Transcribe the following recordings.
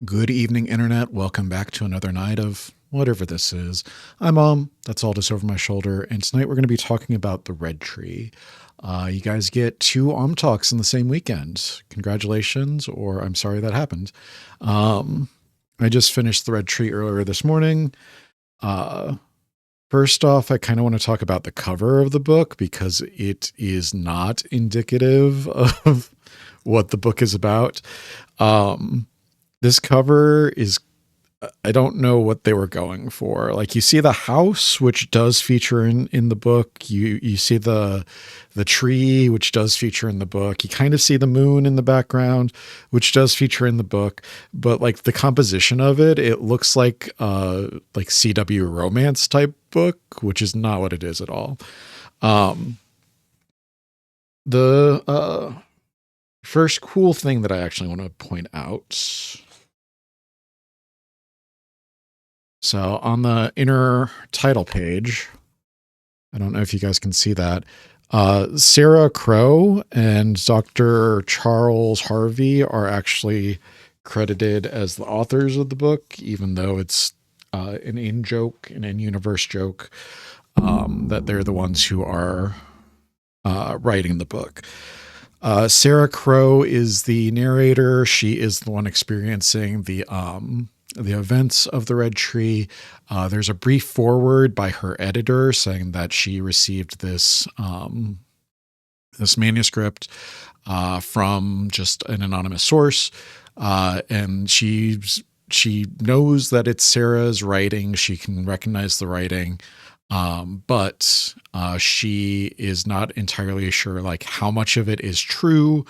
Good evening, Internet. Welcome back to another night of whatever this is. I'm That's all just over my shoulder, and tonight we're going to be talking about the Red Tree. You guys get two talks in the same weekend. Congratulations, or I'm sorry that happened. Um, I just finished the Red Tree earlier this morning. Uh, First off, I kind of want to talk about the cover of the book because it is not indicative of what the book is about. Um, this cover is I don't know what they were going for. Like you see the house, which does feature in the book. You see the tree, which does feature in the book. You kind of see the moon in the background, which does feature in the book. But like the composition of it, it looks like CW romance type book, which is not what it is at all. Um, the first cool thing that I actually want to point out. So on the inner title page, I don't know if you guys can see that. Sarah Crowe and Dr. Charles Harvey are actually credited as the authors of the book, even though it's an in-universe joke, that they're the ones who are writing the book. Sarah Crowe is the narrator. She is the one experiencing the events of the Red Tree. There's a brief foreword by her editor saying that she received this manuscript from just an anonymous source, and she knows that it's Sarah's writing. She can recognize the writing, but she is not entirely sure like how much of it is true.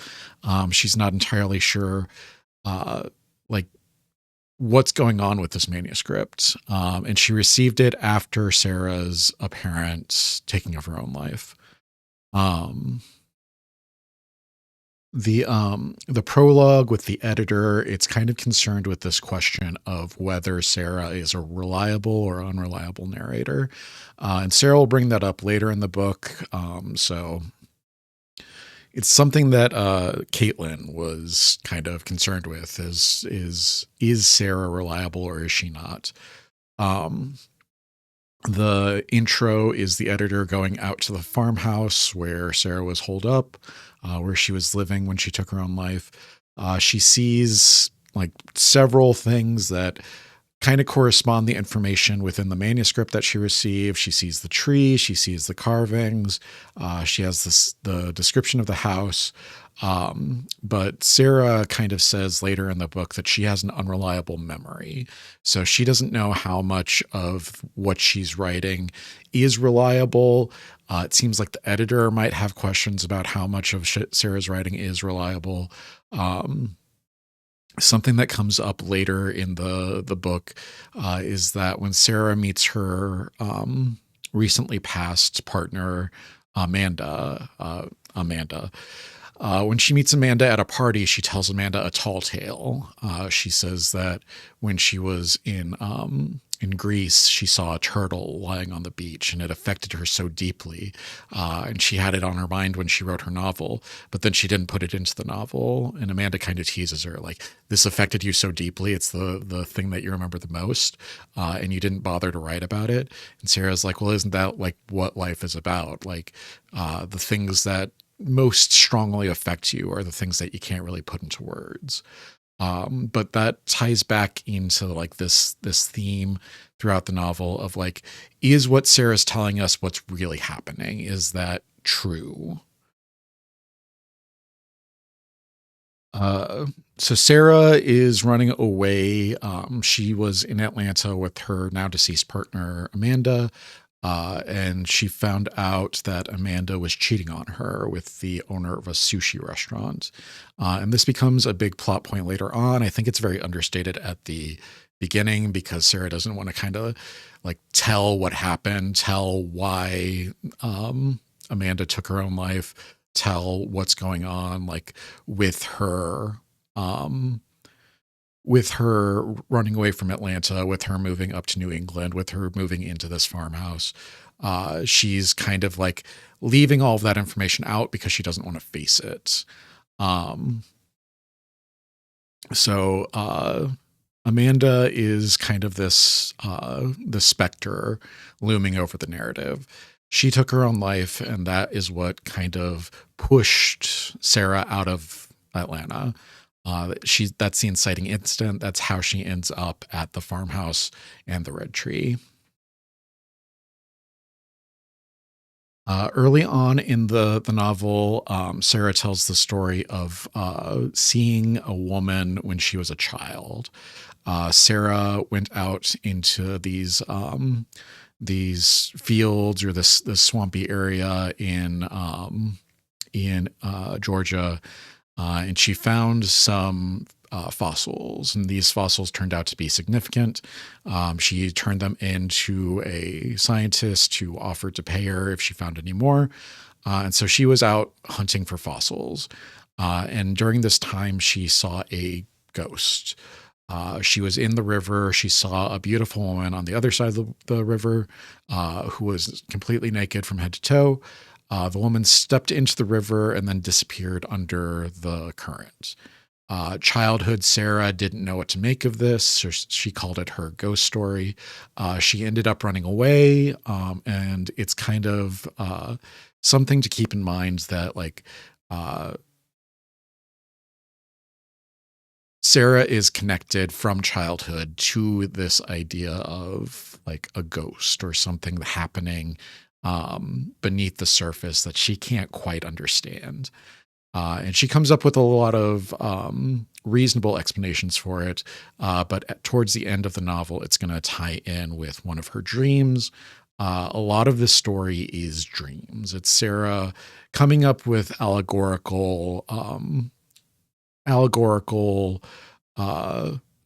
She's not entirely sure like what's going on with this manuscript. And she received it after Sarah's apparent taking of her own life. Um, the prologue with the editor, it's kind of concerned with this question of whether Sarah is a reliable or unreliable narrator. And Sarah will bring that up later in the book. So it's something that Caitlin was kind of concerned with is Sarah reliable or is she not? Um, the intro is the editor going out to the farmhouse where Sarah was holed up, where she was living when she took her own life. She sees like several things that kind of correspond the information within the manuscript that she received. She sees the tree, she sees the carvings, she has the description of the house. But Sarah kind of says later in the book that she has an unreliable memory. So she doesn't know how much of what she's writing is reliable. It seems like the editor might have questions about how much of Sarah's writing is reliable. Something that comes up later in the book is that when Sarah meets her recently passed partner, Amanda, when she meets Amanda at a party, she tells Amanda a tall tale. She says that when she was in Greece, she saw a turtle lying on the beach, and it affected her so deeply. And she had it on her mind when she wrote her novel, but then she didn't put it into the novel. And Amanda kind of teases her, like, "This affected you so deeply; it's the thing that you remember the most, and you didn't bother to write about it." And Sarah's like, "Well, isn't that like what life is about? Like, the things that most strongly affect you are the things that you can't really put into words." But that ties back into like this theme throughout the novel of like, is what Sarah's telling us what's really happening? Is that true? Uh, so Sarah is running away. She was in Atlanta with her now deceased partner, Amanda. And she found out that Amanda was cheating on her with the owner of a sushi restaurant. And this becomes a big plot point later on. I think it's very understated at the beginning because Sarah doesn't want to kind of like tell what happened, tell why Amanda took her own life, tell what's going on, like with her. Um, with her running away from Atlanta, with her moving up to New England, with her moving into this farmhouse, she's kind of like leaving all of that information out because she doesn't want to face it. Um, so Amanda is kind of this specter looming over the narrative. She took her own life, and that is what kind of pushed Sarah out of Atlanta. That's the inciting incident. That's how she ends up at the farmhouse and the red tree. Early on in the novel, Sarah tells the story of seeing a woman when she was a child. Sarah went out into these fields or this swampy area in Georgia, and she found some fossils, and these fossils turned out to be significant. She turned them into a scientist who offered to pay her if she found any more. And so she was out hunting for fossils. And during this time, she saw a ghost. She was in the river. She saw a beautiful woman on the other side of the river who was completely naked from head to toe. The woman stepped into the river and then disappeared under the current. Childhood Sarah didn't know what to make of this, so she called it her ghost story. She ended up running away, and it's kind of something to keep in mind that Sarah is connected from childhood to this idea of like a ghost or something happening beneath the surface that she can't quite understand. And she comes up with a lot of reasonable explanations for it. But towards the end of the novel, it's going to tie in with one of her dreams. A lot of this story is dreams. It's Sarah coming up with allegorical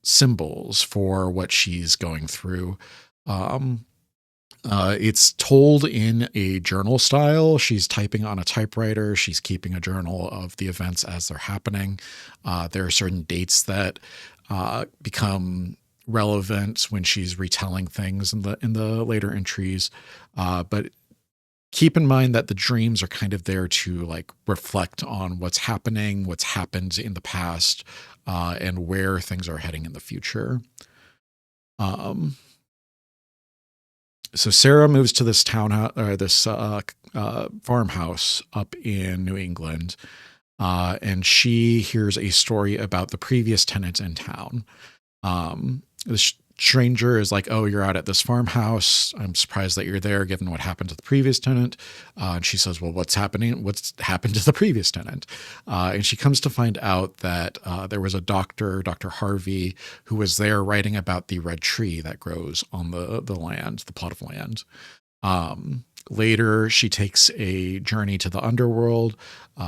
symbols for what she's going through. It's told in a journal style. She's typing on a typewriter. She's keeping a journal of the events as they're happening. There are certain dates that become relevant when she's retelling things in the later entries. But keep in mind that the dreams are kind of there to like reflect on what's happening, what's happened in the past, and where things are heading in the future. So Sarah moves to this townhouse or this farmhouse up in New England, and she hears a story about the previous tenant in town. The stranger is like, "Oh, you're out at this farmhouse. I'm surprised that you're there, given what happened to the previous tenant." And she says, "Well, what's happening? What's happened to the previous tenant?" And she comes to find out that there was a doctor, Dr. Harvey, who was there writing about the red tree that grows on the land, the plot of land. Later, she takes a journey to the underworld.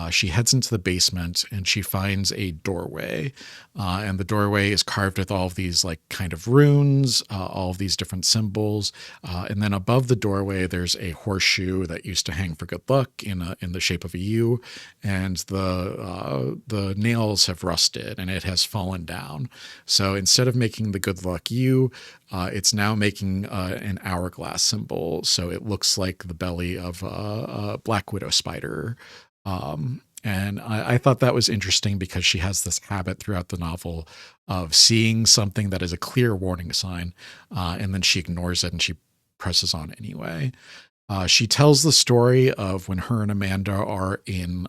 She heads into the basement and she finds a doorway. And the doorway is carved with all of these like kind of runes, all of these different symbols. And then above the doorway, there's a horseshoe that used to hang for good luck in the shape of a U. And the nails have rusted and it has fallen down. So instead of making the good luck U, it's now making an hourglass symbol. So it looks like the belly of a black widow spider. And I thought that was interesting because she has this habit throughout the novel of seeing something that is a clear warning sign, and then she ignores it and she presses on anyway. She tells the story of when her and Amanda are in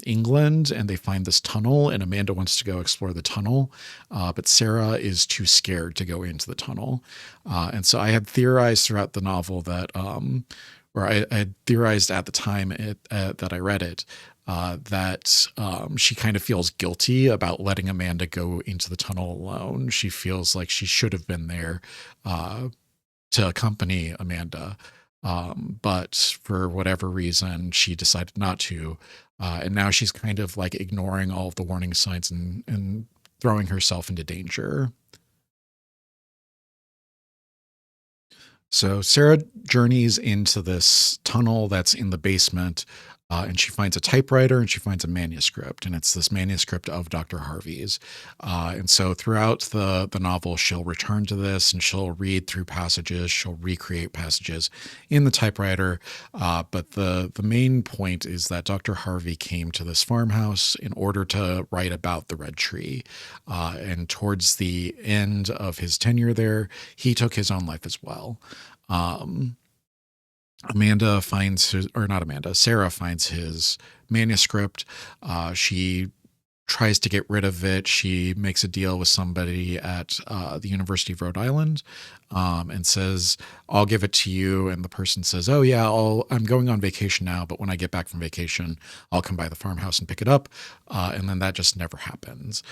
England and they find this tunnel, and Amanda wants to go explore the tunnel, but Sarah is too scared to go into the tunnel. And so I had theorized throughout the novel that, or I had theorized at the time that I read it, that she kind of feels guilty about letting Amanda go into the tunnel alone. She feels like she should have been there to accompany Amanda. But for whatever reason, she decided not to. And now she's kind of like ignoring all of the warning signs and throwing herself into danger. So Sarah journeys into this tunnel that's in the basement. And she finds a typewriter and she finds a manuscript, and it's this manuscript of Dr. Harvey's. And so throughout the novel, she'll return to this and she'll read through passages, she'll recreate passages in the typewriter. But the main point is that Dr. Harvey came to this farmhouse in order to write about the Red Tree. And towards the end of his tenure there, he took his own life as well. Um, Amanda finds his, or not Amanda, Sarah finds his manuscript. She tries to get rid of it. She makes a deal with somebody at the University of Rhode Island, and says, "I'll give it to you." And the person says, "Oh yeah, I'm going on vacation now, but when I get back from vacation, I'll come by the farmhouse and pick it up." And then that just never happens.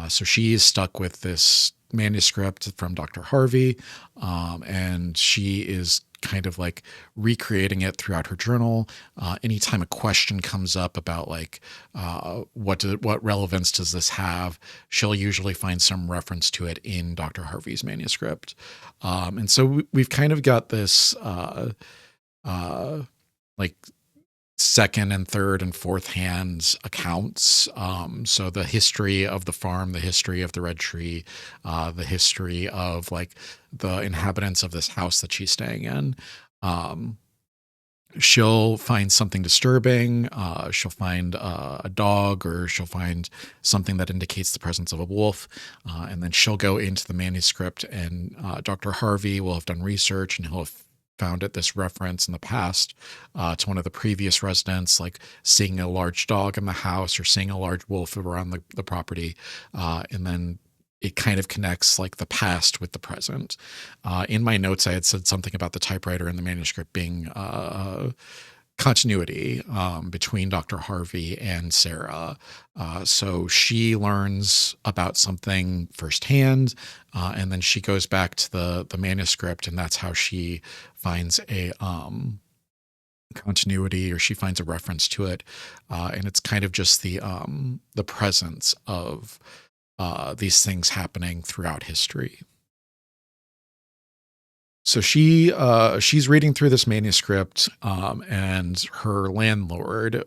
So she's stuck with this manuscript from Dr. Harvey, and she is kind of like recreating it throughout her journal. Anytime a question comes up about like what relevance does this have, she'll usually find some reference to it in Dr. Harvey's manuscript. And so we've kind of got this like second and third and fourth hand accounts. So the history of the farm, the history of the Red Tree, the history of like the inhabitants of this house that she's staying in. She'll find something disturbing. She'll find a dog, or she'll find something that indicates the presence of a wolf. And then she'll go into the manuscript, and Dr. Harvey will have done research, and he'll have found it this reference in the past to one of the previous residents, like seeing a large dog in the house or seeing a large wolf around the property. And then it kind of connects like the past with the present. In my notes, I had said something about the typewriter and the manuscript being continuity between Dr. Harvey and Sarah. So she learns about something firsthand, and then she goes back to the manuscript, and that's how she finds a continuity, or she finds a reference to it. And it's kind of just the presence of these things happening throughout history. So she's reading through this manuscript, and her landlord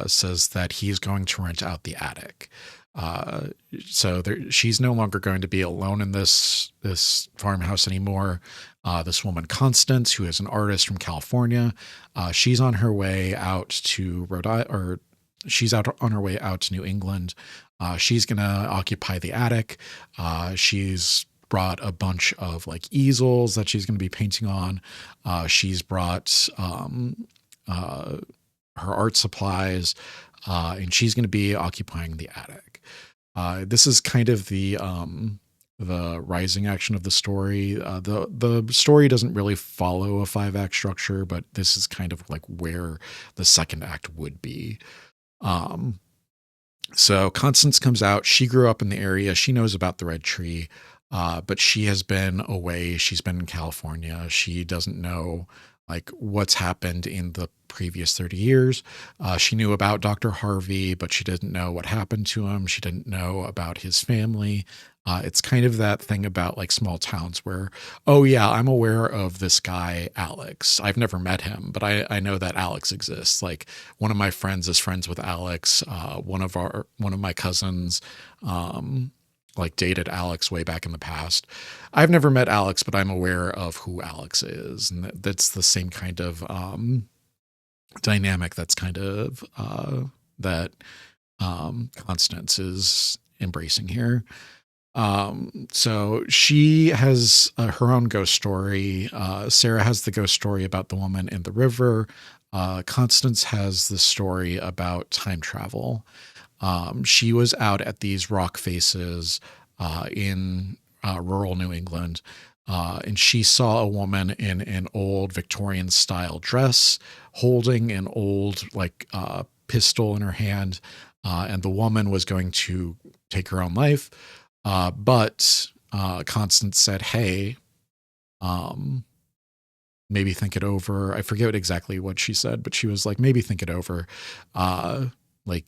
says that he's going to rent out the attic. Uh, she's no longer going to be alone in this farmhouse anymore. This woman, Constance, who is an artist from California, she's on her way out to Rhode Island, or she's out on her way out to New England. She's going to occupy the attic. She's brought a bunch of like easels that she's going to be painting on. She's brought her art supplies, and she's going to be occupying the attic. This is kind of the rising action of the story. The story doesn't really follow a 5-act structure, but this is kind of like where the second act would be. So Constance comes out. She grew up in the area. She knows about the Red Tree. But she has been away. She's been in California. She doesn't know like what's happened in the previous 30 years. She knew about Dr. Harvey, but she didn't know what happened to him. She didn't know about his family. It's kind of that thing about like small towns where, oh yeah, I'm aware of this guy, Alex. I've never met him, but I know that Alex exists. Like one of my friends is friends with Alex. One of my cousins, like dated Alex way back in the past. I've never met Alex, but I'm aware of who Alex is. And that's the same kind of dynamic that's kind of that Constance is embracing here. So she has her own ghost story. Sarah has the ghost story about the woman in the river. Constance has the story about time travel. She was out at these rock faces in rural New England, and she saw a woman in an old Victorian style dress holding an old like pistol in her hand, and the woman was going to take her own life. But Constance said, "Hey, maybe think it over." I forget exactly what she said, but she was like, "Maybe think it over." Like,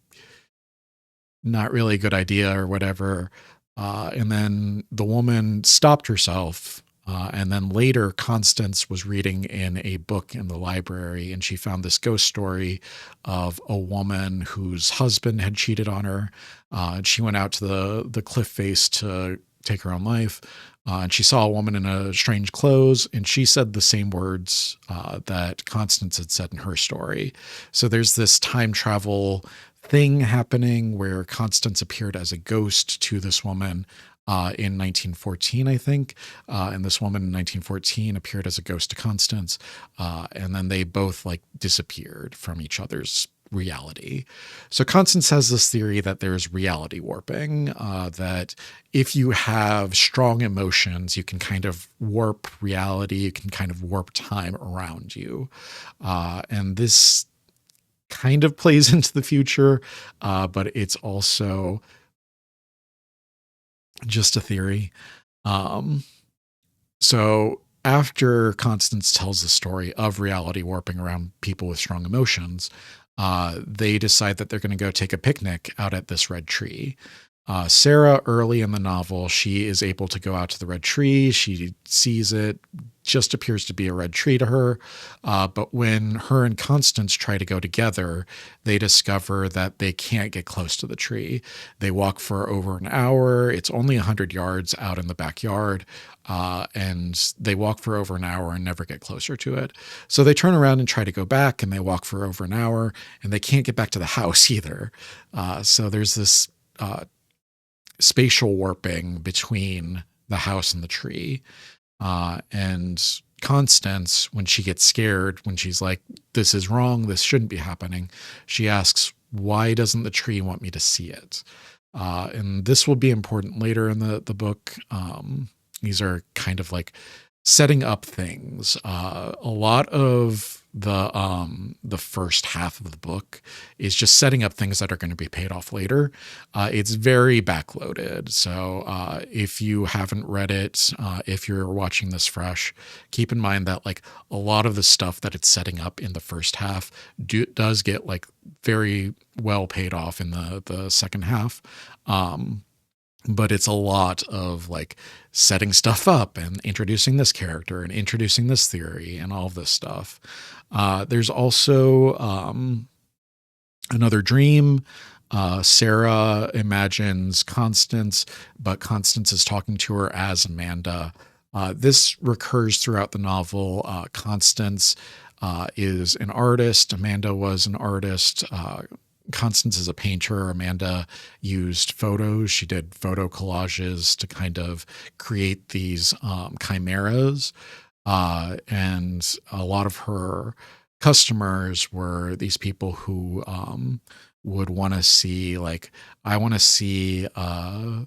not really a good idea or whatever. And then the woman stopped herself, And then later, Constance was reading in a book in the library, and she found this ghost story of a woman whose husband had cheated on her. And she went out to the cliff face to take her own life. And she saw a woman in a strange clothes, and she said the same words that Constance had said in her story. So there's this time travel thing happening where Constance appeared as a ghost to this woman in 1914, I think. And this woman in 1914 appeared as a ghost to Constance. And then they both like disappeared from each other's reality. So Constance has this theory that there's reality warping, that if you have strong emotions, you can kind of warp reality, you can kind of warp time around you. And this kind of plays into the future, but it's also just a theory. So after Constance tells the story of reality warping around people with strong emotions, they decide that they're going to go take a picnic out at this red tree. Sarah, early in the novel, she is able to go out to the red tree. She sees it, just appears to be a red tree to her. But when her and Constance try to go together, they discover that they can't get close to the tree. They walk for over an hour. It's only 100 yards out in the backyard. And they walk for over an hour and never get closer to it. So they turn around and try to go back, and they walk for over an hour, and they can't get back to the house either. So there's this spatial warping between the house and the tree. And Constance, when she gets scared, when she's like, this is wrong, this shouldn't be happening, she asks, why doesn't the tree want me to see it? And this will be important later in the book. These are kind of like setting up things. A lot of the first half of the book is just setting up things that are going to be paid off later. It's very backloaded. So if you haven't read it, if you're watching this fresh, keep in mind that like a lot of the stuff that it's setting up in the first half does get like very well paid off in the second half. But it's a lot of like setting stuff up and introducing this character and introducing this theory and all of this stuff. There's also another dream. Sarah imagines Constance, but Constance is talking to her as Amanda. This recurs throughout the novel. Constance is an artist. Amanda was an artist. Constance is a painter. Amanda used photos. She did photo collages to kind of create these chimeras. And a lot of her customers were these people who would want to see, like, I want to see a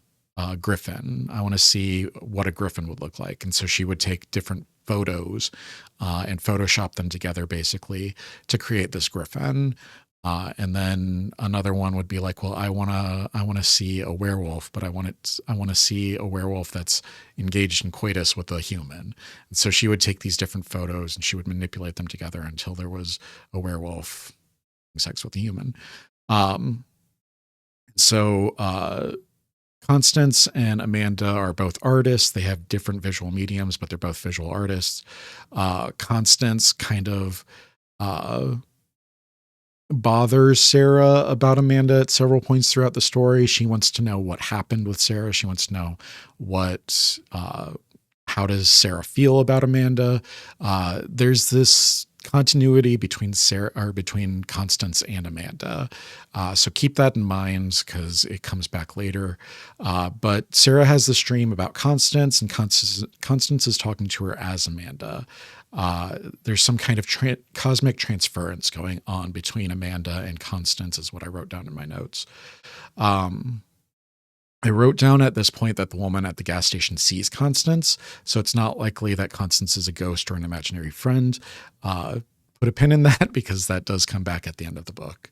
griffin. I want to see what a griffin would look like. And so she would take different photos and Photoshop them together basically to create this griffin. And then another one would be like, well, I want to see a werewolf, but I want to see a werewolf that's engaged in coitus with a human. And so she would take these different photos and she would manipulate them together until there was a werewolf having sex with a human. So Constance and Amanda are both artists. They have different visual mediums, but they're both visual artists. Constance kind of bothers Sarah about Amanda at several points throughout the story. She wants to know what happened with Sarah. She wants to know how does Sarah feel about Amanda? There's this continuity between Constance and Amanda. So keep that in mind because it comes back later. But Sarah has this dream about Constance, and Constance is talking to her as Amanda. There's some kind of cosmic transference going on between Amanda and Constance is what I wrote down in my notes. I wrote down at this point that the woman at the gas station sees Constance, so it's not likely that Constance is a ghost or an imaginary friend. Put a pin in that because that does come back at the end of the book.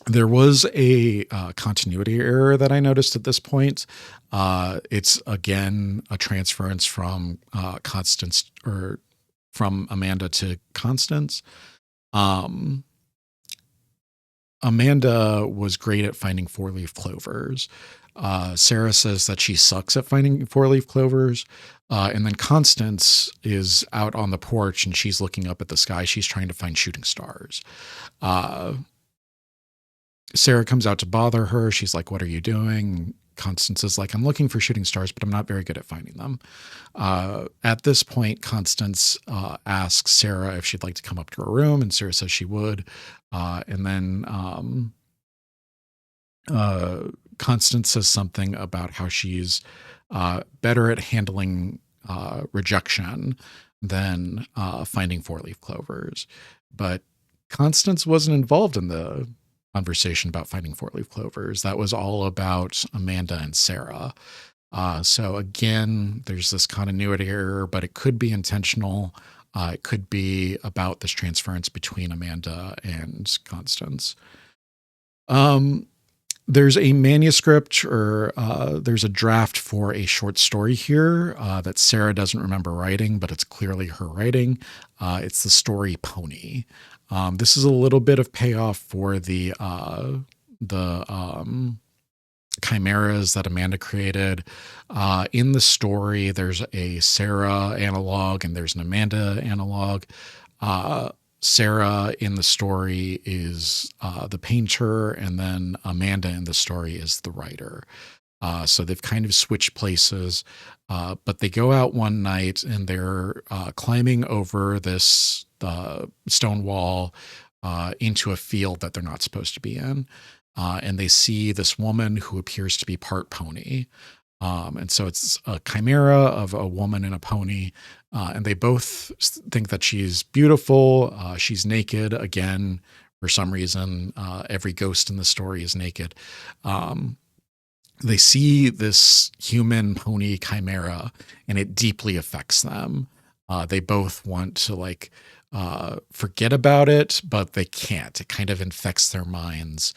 There was a continuity error that I noticed at this point. It's again a transference from Constance or from Amanda to Constance. Amanda was great at finding four-leaf clovers. Sarah says that she sucks at finding four-leaf clovers. And then Constance is out on the porch and she's looking up at the sky. She's trying to find shooting stars. Sarah comes out to bother her. She's like, "What are you doing?" Constance is like, "I'm looking for shooting stars, but I'm not very good at finding them." At this point, Constance asks Sarah if she'd like to come up to her room, and Sarah says she would. And then Constance says something about how she's better at handling rejection than finding four-leaf clovers. But Constance wasn't involved in the conversation about finding four-leaf clovers. That was all about Amanda and Sarah. So again, there's this continuity error, but it could be intentional. It could be about this transference between Amanda and Constance. There's a manuscript or there's a draft for a short story here that Sarah doesn't remember writing, but it's clearly her writing. It's the story Pony. This is a little bit of payoff for the chimeras that Amanda created. In the story, there's a Sarah analog and there's an Amanda analog. Sarah in the story is the painter, and then Amanda in the story is the writer. So they've kind of switched places, but they go out one night and they're climbing over this stone wall into a field that they're not supposed to be in. And they see this woman who appears to be part pony. And so it's a chimera of a woman and a pony. And they both think that she's beautiful. She's naked. Again, for some reason, every ghost in the story is naked. They see this human pony chimera and it deeply affects them. They both want to forget about it, but they can't. It kind of infects their minds.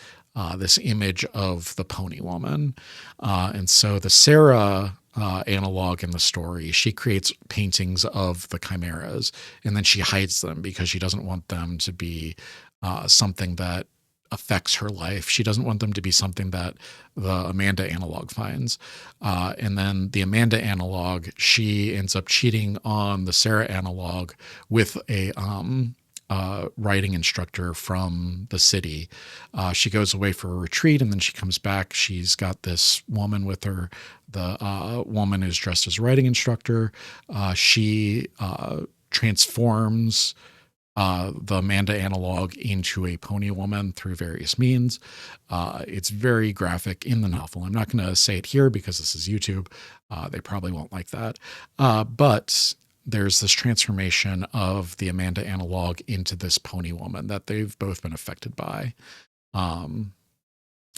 This image of the pony woman. And so the Sarah analog in the story, she creates paintings of the chimeras and then she hides them because she doesn't want them to be something that affects her life. She doesn't want them to be something that the Amanda analog finds. And then the Amanda analog, she ends up cheating on the Sarah analog with a writing instructor from the city. She goes away for a retreat and then she comes back. She's got this woman with her. The woman is dressed as a writing instructor. She transforms the Amanda analog into a pony woman through various means. It's very graphic in the novel. I'm not going to say it here because this is YouTube. They probably won't like that. But there's this transformation of the Amanda analog into this pony woman that they've both been affected by.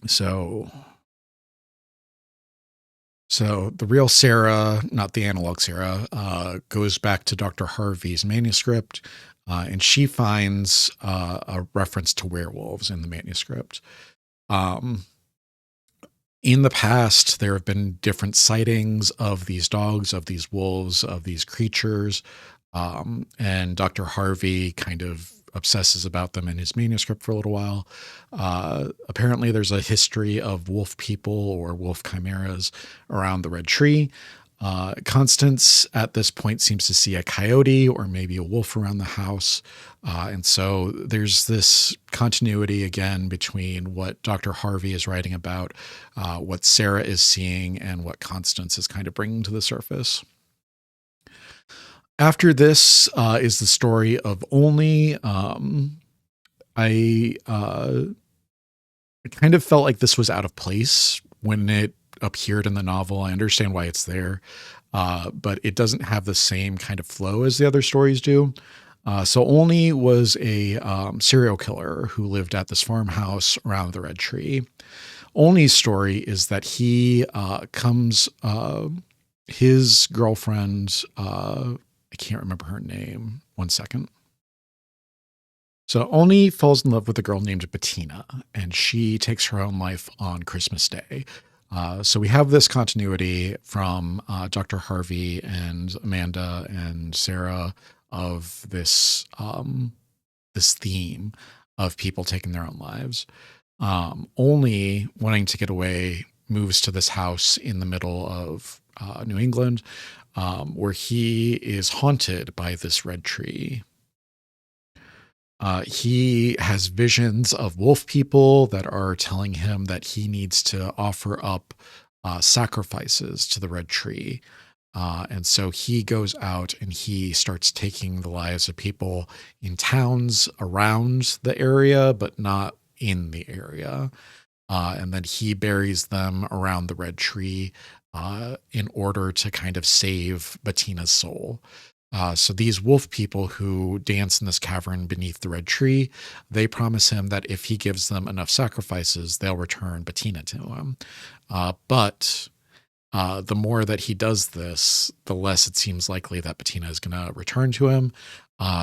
So the real Sarah, not the analog Sarah, goes back to Dr. Harvey's manuscript, and she finds a reference to werewolves in the manuscript. In the past, there have been different sightings of these dogs, of these wolves, of these creatures. And Dr. Harvey kind of obsesses about them in his manuscript for a little while. Apparently, there's a history of wolf people or wolf chimeras around the Red Tree. Constance at this point seems to see a coyote or maybe a wolf around the house. And so there's this continuity again between what Dr. Harvey is writing about, what Sarah is seeing, and what Constance is kind of bringing to the surface. After this is the story of Only. I kind of felt like this was out of place when it appeared in the novel. I understand why it's there, but it doesn't have the same kind of flow as the other stories do. So Only was a serial killer who lived at this farmhouse around the Red Tree. Only's story is that he his girlfriend, I can't remember her name. One second. So Only falls in love with a girl named Bettina, and she takes her own life on Christmas Day. So we have this continuity from Dr. Harvey and Amanda and Sarah of this this theme of people taking their own lives. only wanting to get away, moves to this house in the middle of New England, where he is haunted by this red tree. He has visions of wolf people that are telling him that he needs to offer up sacrifices to the red tree. And so he goes out and he starts taking the lives of people in towns around the area, but not in the area. And then he buries them around the red tree in order to kind of save Bettina's soul. So these wolf people who dance in this cavern beneath the red tree, they promise him that if he gives them enough sacrifices, they'll return Bettina to him. But the more that he does this, the less it seems likely that Bettina is going to return to him.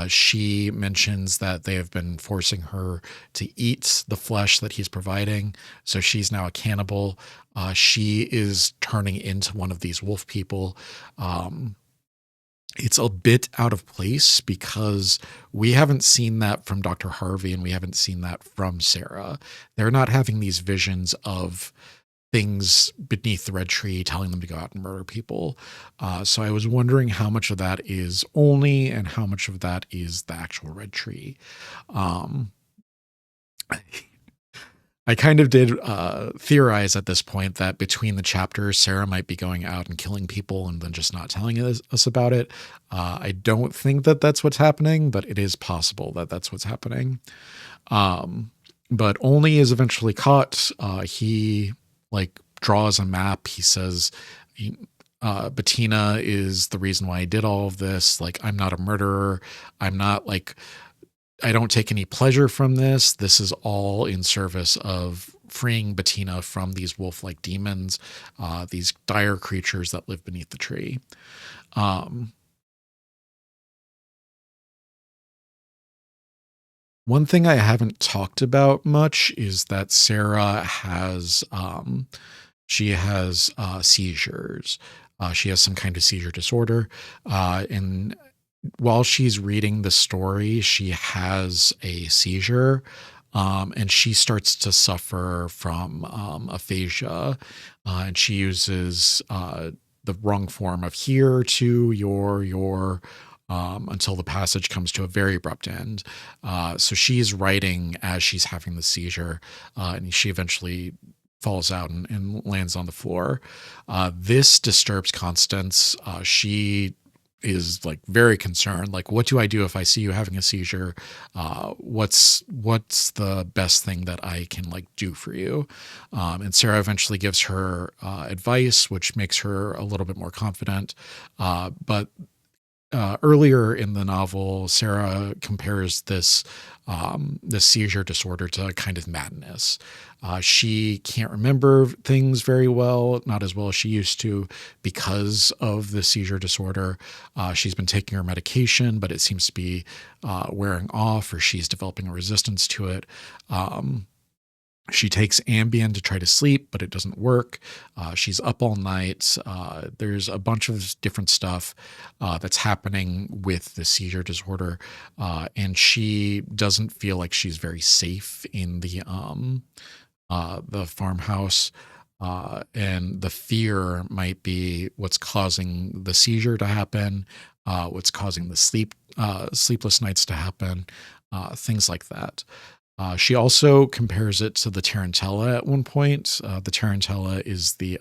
She mentions that they have been forcing her to eat the flesh that he's providing. So she's now a cannibal. She is turning into one of these wolf people. It's a bit out of place because we haven't seen that from Dr. Harvey and we haven't seen that from Sarah. They're not having these visions of things beneath the red tree telling them to go out and murder people. So I was wondering how much of that is only and how much of that is the actual red tree. I kind of did theorize at this point that between the chapters, Sarah might be going out and killing people and then just not telling us about it. I don't think that that's what's happening, but it is possible that that's what's happening. But Olney is eventually caught. He draws a map. He says, Bettina is the reason why I did all of this. I'm not a murderer. I'm not I don't take any pleasure from this. This is all in service of freeing Bettina from these wolf-like demons, these dire creatures that live beneath the tree. One thing I haven't talked about much is that Sarah has seizures. She has some kind of seizure disorder, and while she's reading the story, she has a seizure, and she starts to suffer from aphasia, and she uses the wrong form of here to your until the passage comes to a very abrupt end. So she's writing as she's having the seizure, and she eventually falls out and lands on the floor. This disturbs Constance. She is very concerned. What do I do if I see you having a seizure? What's the best thing that I can do for you? And Sarah eventually gives her advice, which makes her a little bit more confident. But earlier in the novel, Sarah compares this seizure disorder to kind of madness. She can't remember things very well, not as well as she used to because of the seizure disorder. She's been taking her medication, but it seems to be wearing off, or she's developing a resistance to it. She takes Ambien to try to sleep, but it doesn't work. She's up all night. There's a bunch of different stuff that's happening with the seizure disorder, and she doesn't feel like she's very safe in the farmhouse. And the fear might be what's causing the seizure to happen, what's causing the sleepless nights to happen, things like that. She also compares it to the tarantella at one point. The tarantella is the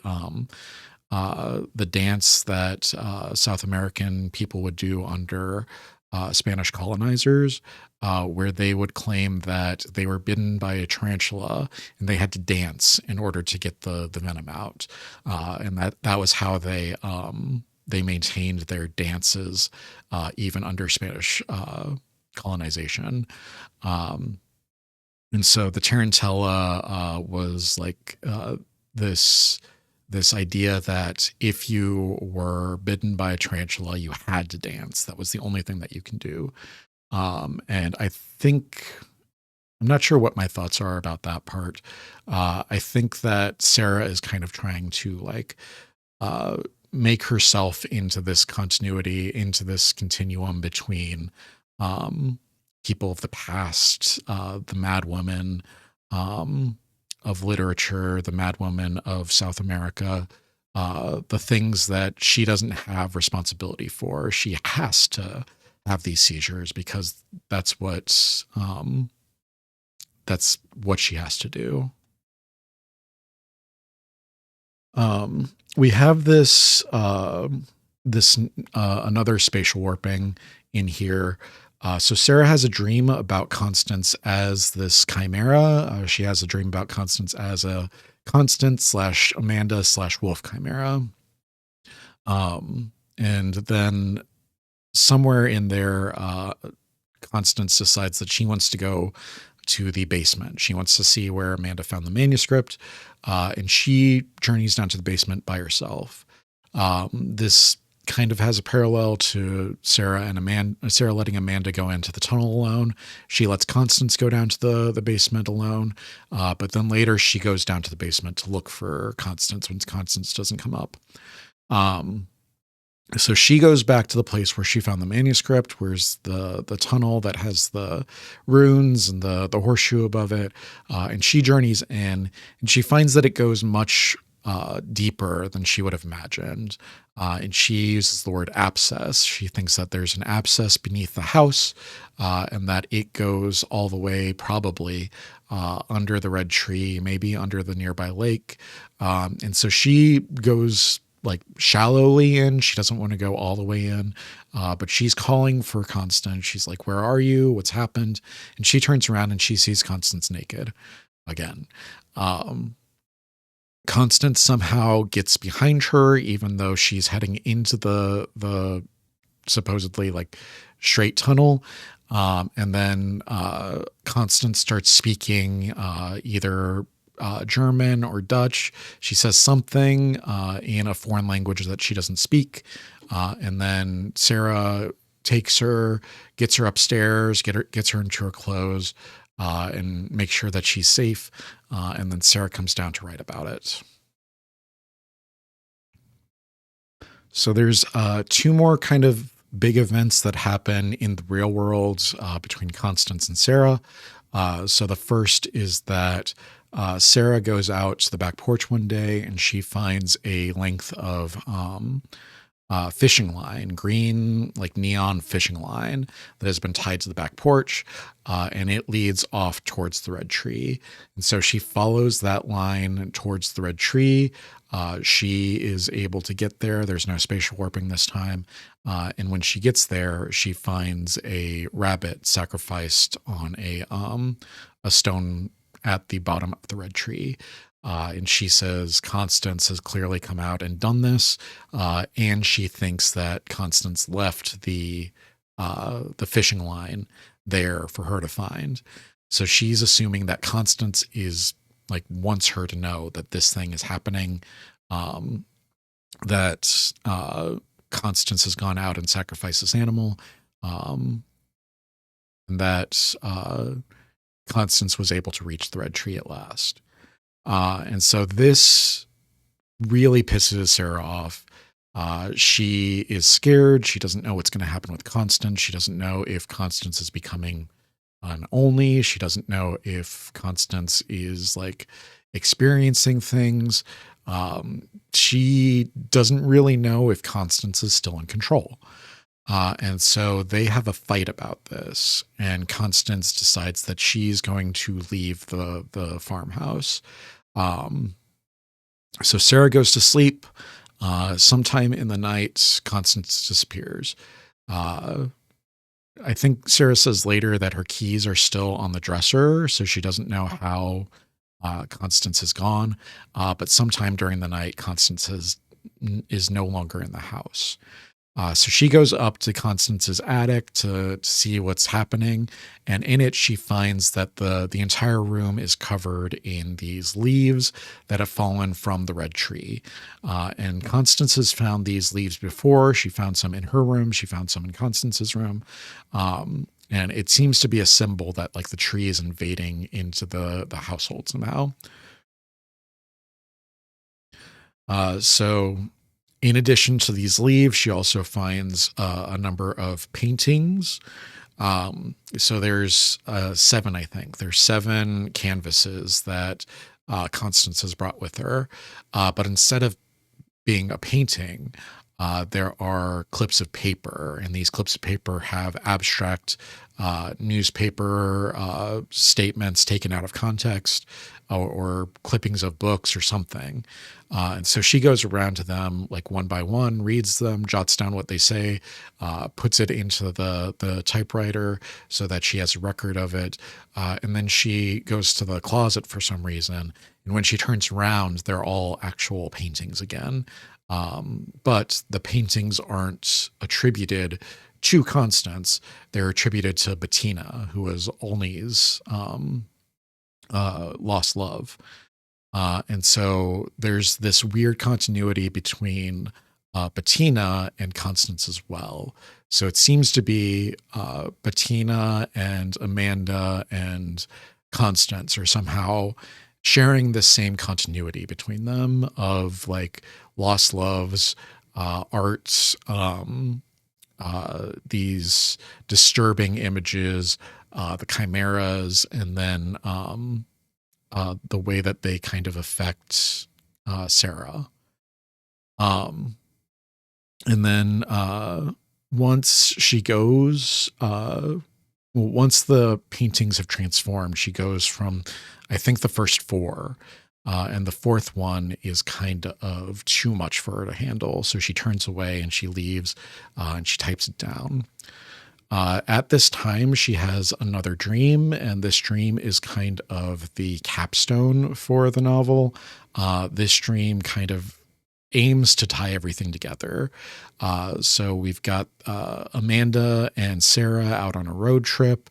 dance that South American people would do under Spanish colonizers, where they would claim that they were bitten by a tarantula and they had to dance in order to get the venom out. And that was how they maintained their dances even under Spanish colonization. And so the tarantella was this idea that if you were bitten by a tarantula, you had to dance. That was the only thing that you can do. And I think, I'm not sure what my thoughts are about that part. I think that Sarah is kind of trying to make herself into this continuity, into this continuum between people of the past, the mad woman, of literature, the madwoman of South America, the things that she doesn't have responsibility for. She has to have these seizures because that's what she has to do. We have this another spatial warping in here. So Sarah has a dream about Constance as this chimera. She has a dream about Constance as a Constance / Amanda / Wolf chimera. And then somewhere in there, Constance decides that she wants to go to the basement. She wants to see where Amanda found the manuscript, and she journeys down to the basement by herself. This kind of has a parallel to Sarah letting Amanda go into the tunnel alone. She lets Constance go down to the basement alone, but then later she goes down to the basement to look for Constance when Constance doesn't come up. So she goes back to the place where she found the manuscript, where's the tunnel that has the runes and the horseshoe above it, and she journeys in, and she finds that it goes much deeper than she would have imagined. And she uses the word abscess. She thinks that there's an abscess beneath the house, and that it goes all the way probably under the red tree, maybe under the nearby lake. And so she goes like shallowly in. She doesn't want to go all the way in, but she's calling for Constance. She's like, "Where are you? What's happened?" And she turns around and she sees Constance naked again. Constance somehow gets behind her, even though she's heading into the supposedly like straight tunnel. And then Constance starts speaking either German or Dutch. She says something in a foreign language that she doesn't speak. And then Sarah takes her, gets her upstairs, gets her into her clothes, and makes sure that she's safe. And then Sarah comes down to write about it. So there's two more kind of big events that happen in the real world between Constance and Sarah. So the first is that Sarah goes out to the back porch one day and she finds a length of fishing line, green, like neon fishing line that has been tied to the back porch, and it leads off towards the red tree. And so she follows that line towards the red tree. She is able to get there. There's no spatial warping this time. And when she gets there, she finds a rabbit sacrificed on a stone at the bottom of the red tree. And she says Constance has clearly come out and done this. And she thinks that Constance left the fishing line there for her to find. So she's assuming that Constance is like wants her to know that this thing is happening, that Constance has gone out and sacrificed this animal, and that Constance was able to reach the red tree at last. And so this really pisses Sarah off. She is scared. She doesn't know what's going to happen with Constance. She doesn't know if Constance is becoming unonly. She doesn't know if Constance is like experiencing things. She doesn't really know if Constance is still in control. And so they have a fight about this, and Constance decides that she's going to leave the farmhouse. So Sarah goes to sleep. Sometime in the night, Constance disappears. I think Sarah says later that her keys are still on the dresser, so she doesn't know how Constance is gone. But sometime during the night, Constance is no longer in the house. So she goes up to Constance's attic to see what's happening, and in it she finds that the entire room is covered in these leaves that have fallen from the red tree. And Constance has found these leaves before. She found some in her room. She found some in Constance's room. And it seems to be a symbol that like the tree is invading into the household somehow. So in addition to these leaves, she also finds a number of paintings. So there's 7, I think. There's 7 canvases that Constance has brought with her. But instead of being a painting, there are clips of paper, and these clips of paper have abstract newspaper statements taken out of context, or clippings of books or something. And so she goes around to them like one by one, reads them, jots down what they say, puts it into the typewriter so that she has a record of it. And then she goes to the closet for some reason. And when she turns around, they're all actual paintings again. But the paintings aren't attributed to Constance. They're attributed to Bettina, who was Olney's lost love. And so there's this weird continuity between Bettina and Constance as well. So it seems to be Bettina and Amanda and Constance are somehow sharing the same continuity between them of like lost loves, art, these disturbing images, the chimeras, and then the way that they kind of affect Sarah. And then once she goes, once the paintings have transformed, she goes from, I think, the first four. And the fourth one is kind of too much for her to handle. So she turns away and she leaves, and she types it down. At this time, she has another dream, and this dream is kind of the capstone for the novel. This dream kind of aims to tie everything together. So we've got Amanda and Sarah out on a road trip.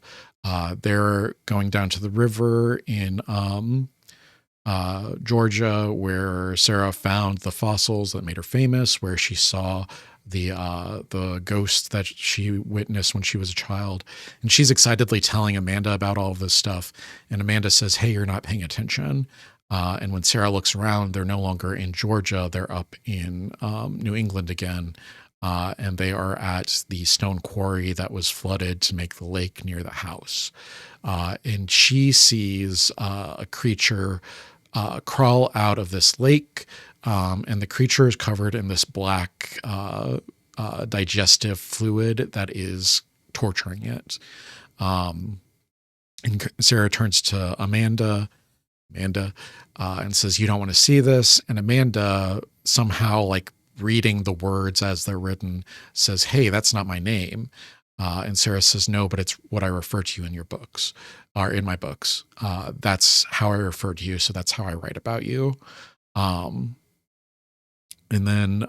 They're going down to the river in Georgia, where Sarah found the fossils that made her famous, where she saw the ghost that she witnessed when she was a child. And she's excitedly telling Amanda about all of this stuff. And Amanda says, "Hey, you're not paying attention." And when Sarah looks around, they're no longer in Georgia. They're up in New England again. And they are at the stone quarry that was flooded to make the lake near the house. And she sees a creature crawl out of this lake. And the creature is covered in this black digestive fluid that is torturing it. And Sarah turns to Amanda, and says, "You don't want to see this." And Amanda, somehow like reading the words as they're written, says, "Hey, that's not my name." And Sarah says, "No, but it's what I refer to you in your books, or in my books. That's how I refer to you. So that's how I write about you." And then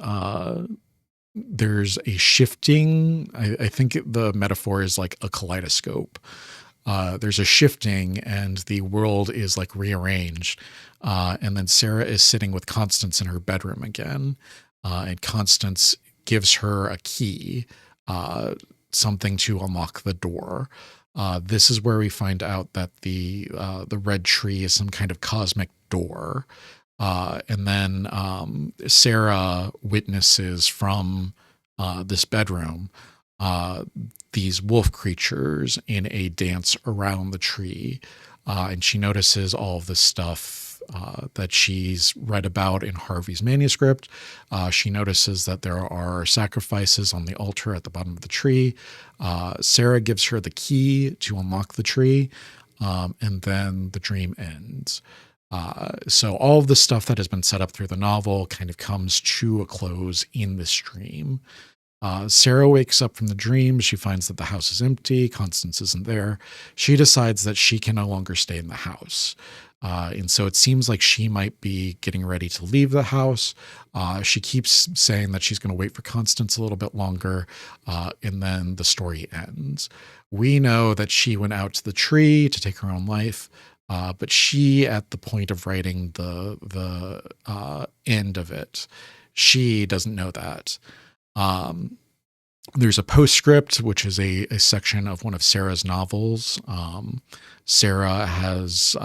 there's a shifting. I think the metaphor is like a kaleidoscope. There's a shifting, and the world is like rearranged. And then Sarah is sitting with Constance in her bedroom again. And Constance gives her a key, something to unlock the door. This is where we find out that the red tree is some kind of cosmic door. And then Sarah witnesses from this bedroom these wolf creatures in a dance around the tree. And she notices all of this stuff that she's read about in Harvey's manuscript. She notices that there are sacrifices on the altar at the bottom of the tree. Sarah gives her the key to unlock the tree, and then the dream ends. So all of the stuff that has been set up through the novel kind of comes to a close in this dream. Sarah wakes up from the dream. She finds that the house is empty. Constance isn't there. She decides that she can no longer stay in the house. And so it seems like she might be getting ready to leave the house. She keeps saying that she's going to wait for Constance a little bit longer. And then the story ends. We know that she went out to the tree to take her own life. But she, at the point of writing the end of it, she doesn't know that. There's a postscript, which is a section of one of Sarah's novels. Sarah has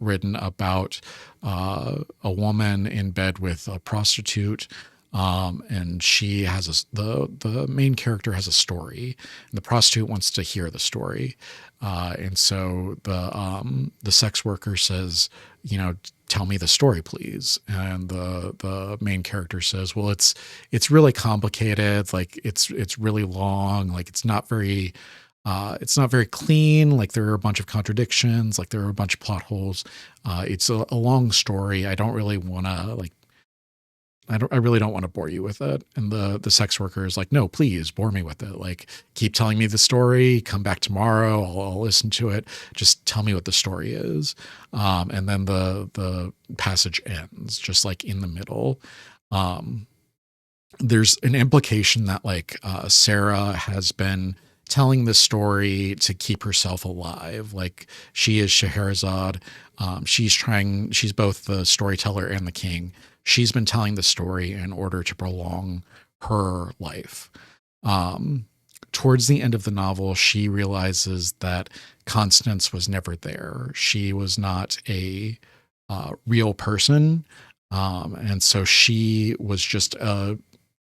written about a woman in bed with a prostitute. And she has the main character has a story, and the prostitute wants to hear the story. And so the sex worker says, you know, tell me the story, please. And the main character says, well, it's really complicated. Like it's really long. Like it's not very clean. Like there are a bunch of contradictions. Like there are a bunch of plot holes. It's a long story. I don't really want to like I really don't want to bore you with it. And the sex worker is like, no, please bore me with it. Like, keep telling me the story. Come back tomorrow. I'll listen to it. Just tell me what the story is. And then the passage ends just like in the middle. Um, there's an implication that like Sarah has been telling this story to keep herself alive. Like she is Scheherazade. She's both the storyteller and the king. She's been telling the story in order to prolong her life. Um, Towards the end of the novel, she realizes that Constance was never there. She was not a real person. And so she was just a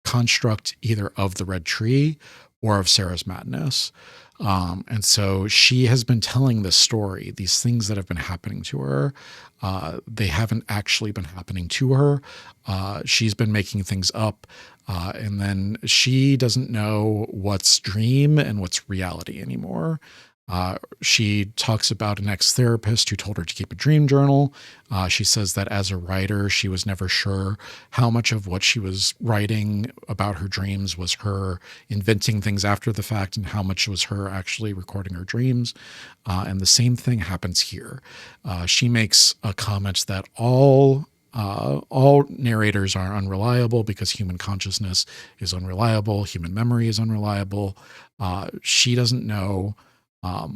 construct either of the red tree or of Sarah's madness. And so she has been telling this story, these things that have been happening to her. They haven't actually been happening to her. She's been making things up. And then she doesn't know what's dream and what's reality anymore. She talks about an ex-therapist who told her to keep a dream journal. She says that as a writer, she was never sure how much of what she was writing about her dreams was her inventing things after the fact and how much was her actually recording her dreams. And the same thing happens here. She makes a comment that all narrators are unreliable because human consciousness is unreliable, human memory is unreliable. She doesn't know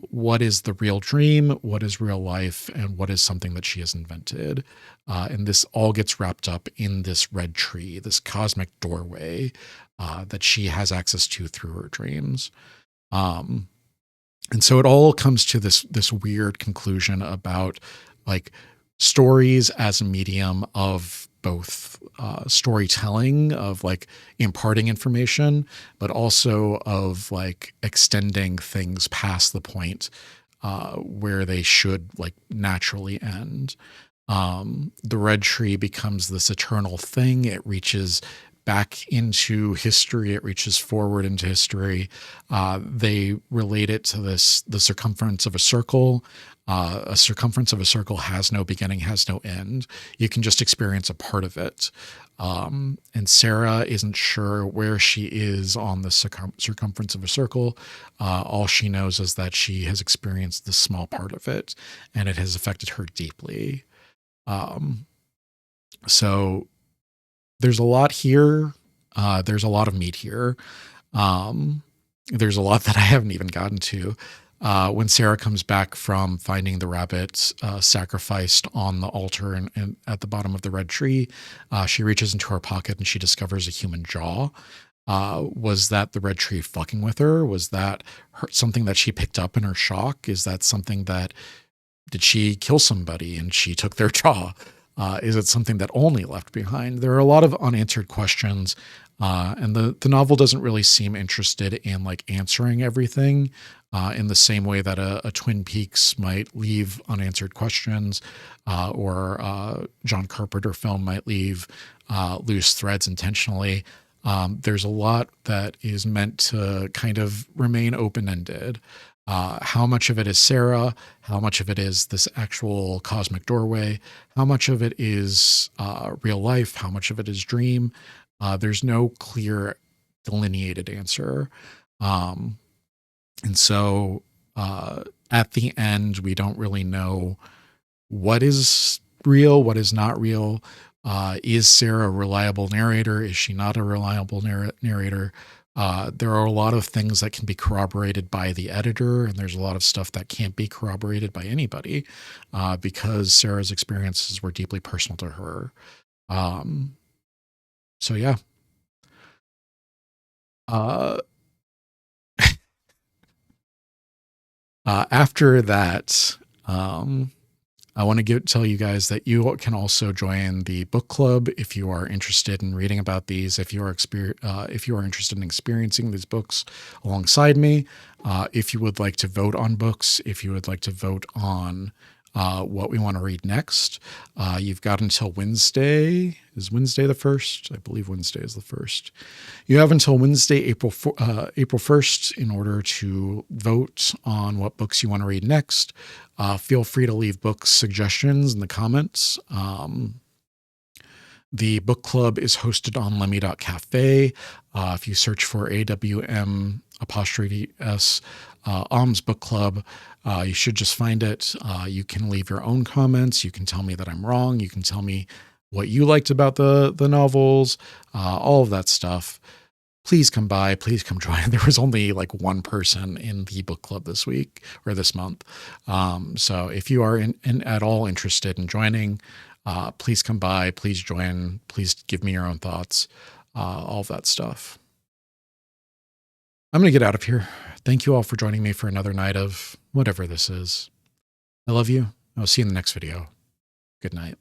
what is the real dream, what is real life, and what is something that she has invented. And this all gets wrapped up in this red tree, this cosmic doorway that she has access to through her dreams. Um, and so it all comes to this weird conclusion about like stories as a medium of both storytelling, of like imparting information, but also of like extending things past the point where they should like naturally end. The red tree becomes this eternal thing. It reaches back into history. It reaches forward into history. They relate it to the circumference of a circle. A circumference of a circle has no beginning, has no end. You can just experience a part of it. And Sarah isn't sure where she is on the circumference of a circle. All she knows is that she has experienced this small part of it, and it has affected her deeply. Um, so there's a lot here. There's a lot of meat here. Um, there's a lot that I haven't even gotten to. When Sarah comes back from finding the rabbit sacrificed on the altar and at the bottom of the red tree, she reaches into her pocket and she discovers a human jaw. Was that the red tree fucking with her? Was that something that she picked up in her shock? Is that something that did she kill somebody and she took their jaw? Is it something that only left behind? There are a lot of unanswered questions, and the novel doesn't really seem interested in like answering everything in the same way that a Twin Peaks might leave unanswered questions, or John Carpenter film might leave loose threads intentionally. There's a lot that is meant to kind of remain open-ended. How much of it is Sarah? How much of it is this actual cosmic doorway? How much of it is real life? How much of it is dream? There's no clear delineated answer. And so at the end, we don't really know what is real, what is not real. Is Sarah a reliable narrator? Is she not a reliable narrator? There are a lot of things that can be corroborated by the editor, and there's a lot of stuff that can't be corroborated by anybody because Sarah's experiences were deeply personal to her. Um, so yeah. Uh, After that, um, I want to tell you guys that you can also join the book club if you are interested in reading about these. If you are interested in experiencing these books alongside me, if you would like to vote on books, if you would like to vote on what we want to read next, you've got until Wednesday. Is Wednesday the 1st? I believe Wednesday is the 1st. You have until Wednesday, April 1st, in order to vote on what books you want to read next. Feel free to leave book suggestions in the comments. The book club is hosted on lemmy.cafe. If you search for AWM ''S Alms Book Club, you should just find it. You can leave your own comments. You can tell me that I'm wrong. You can tell me what you liked about the novels, all of that stuff. Please come by. Please come join. There was only like one person in the book club this week or this month. So if you are at all interested in joining, please come by. Please join. Please give me your own thoughts. All of that stuff. I'm going to get out of here. Thank you all for joining me for another night of whatever this is. I love you. I'll see you in the next video. Good night.